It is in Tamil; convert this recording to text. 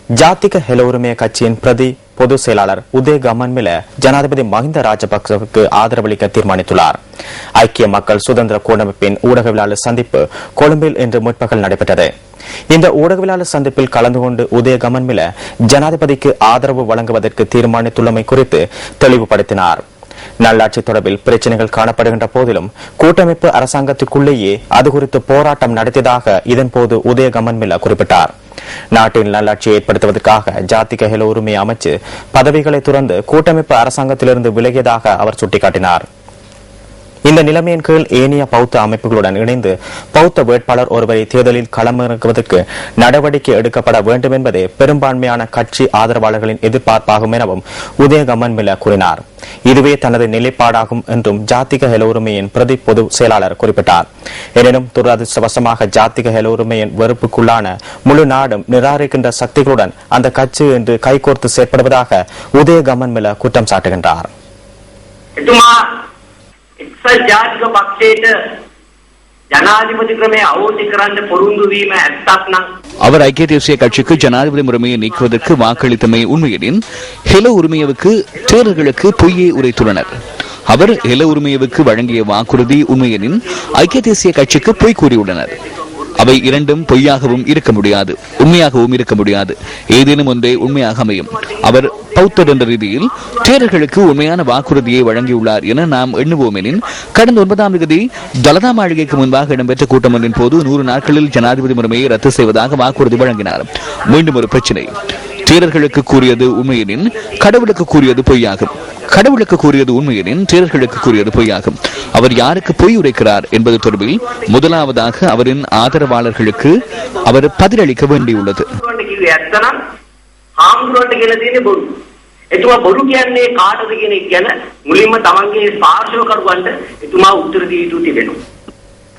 ஜாතිக ஹெல உரிமைய கட்சியின் பிரதி பொதுச் செயலாளர் உதய கமன்பில ஜனாதிபதி மஹிந்த ராஜபக்சவுக்கு ஆதரவளிக்க தீர்மானித்துள்ளார். ஐக்கிய மக்கள் சுதந்திர கூட்டமைப்பின் ஊடகவியலாளர் சந்திப்பு கொழும்பில் இன்று முற்பகல் நடைபெற்றது. இந்த ஊடகவியலாளர் சந்திப்பில் கலந்து கொண்டு உதய கமன்பில ஜனாதிபதிக்கு ஆதரவு வழங்குவதற்கு தீர்மானித்துள்ளமை குறித்து தெளிவுபடுத்தினார். நல்லாட்சி தொடர்பில் பிரச்சினைகள் காணப்படுகின்ற போதிலும் கூட்டமைப்பு அரசாங்கத்திற்குள்ளேயே அது குறித்து போராட்டம் நடத்தியதாக இதன்போது உதய கமன்பில குறிப்பிட்டார். நாட்டின் நல்லாட்சியை ஏற்படுத்துவதற்காக ஜாதிக ஹெல உரிமை அமைச்சு பதவிகளை துறந்து கூட்டமைப்பு அரசாங்கத்திலிருந்து விலகியதாக அவர் சுட்டிக்காட்டினார். இந்த நிலைமையின் கீழ் ஏனைய பௌத்த அமைப்புகளுடன் இணைந்து பௌத்த வேட்பாளர் ஒருவரை தேர்தலில் களமிறக்குவதற்கு நடவடிக்கை எடுக்கப்பட வேண்டும் என்பதே பெரும்பான்மையான கட்சி ஆதரவாளர்களின் எதிர்பார்ப்பாகும் எனவும் உதய கமன்பில கூறினார். இதுவே தனது நிலைப்பாடாகும் என்றும் ஜாதிக ஹெல உரிமையின் பிரதி பொது செயலாளர் குறிப்பிட்டார். எனினும் துரதிருஷ்டவசமாக ஜாதிக ஹெல உரிமையின் வெறுப்புக்குள்ளான முழு நாடும் நிராகரிக்கின்ற சக்திகளுடன் அந்த கட்சி இன்று கைகோர்த்து செயற்படுவதாக உதய கமன்பில குற்றம் சாட்டுகின்றார். ජාතික පක්ෂයට ජනාධිපති ක්‍රමය අවෝසි කරන්න පොරොන්දු වීම ඇත්තක් නම් அவர் ஐக்கிய தேசிய கட்சிக்கு ஜனாதிபதி முறைமையை நீக்குவதற்கு வாக்களித்தமை உண்மையெனின் ஹெல உரிமையவுக்கு தேர்தல்களுக்கு பொய்யை உரைத்துள்ளனர். அவர் ஹெல உரிமையவுக்கு வழங்கிய வாக்குறுதி உண்மையெனின் ஐக்கிய தேசிய கட்சிக்கு பொய் கூறியுள்ளனர். அவை இரண்டும் பொய்யாகவும் இருக்க முடியாது, உண்மையாகவும் இருக்க முடியாது. ஏதேனும் ஒன்றே உண்மையாக அமையும். அவர் பௌத்தர் என்ற ரீதியில் தேரர்களுக்கு உண்மையான வாக்குறுதியை வழங்கியுள்ளார் என நாம் எண்ணுவோம் எனின், கடந்த 9ஆம் தேதி தலதா மாளிகைக்கு முன்பாக இடம்பெற்ற கூட்டம் ஒன்றின் போது 100 நாட்களில் ஜனாதிபதி முறைமையை ரத்து செய்வதாக வாக்குறுதி வழங்கினார். மீண்டும் ஒரு பிரச்சினை. தேரர்களுக்கு கூறியது உண்மையெனின் கடவுளுக்கு கூறியது பொய்யாகும். கடவுளுக்கு கூறியது உண்மையெனின் தேரர்களுக்கு கூறியது பொய்யாகும். அவர் யாருக்கு பொய் உரைக்கிறார் என்பது தொடர்பில் முதலாவதாக அவரின் ஆதரவாளர்களுக்கு அவர் பதிலளிக்க வேண்டியுள்ளது. එතුමා බොරු කියන්නේ කාටද කියන එක ගැන මුලින්ම තමන්ගේ පාර්ශවකරුවන්ට එතුමා උත්තර දී යුතු තිබෙනවා.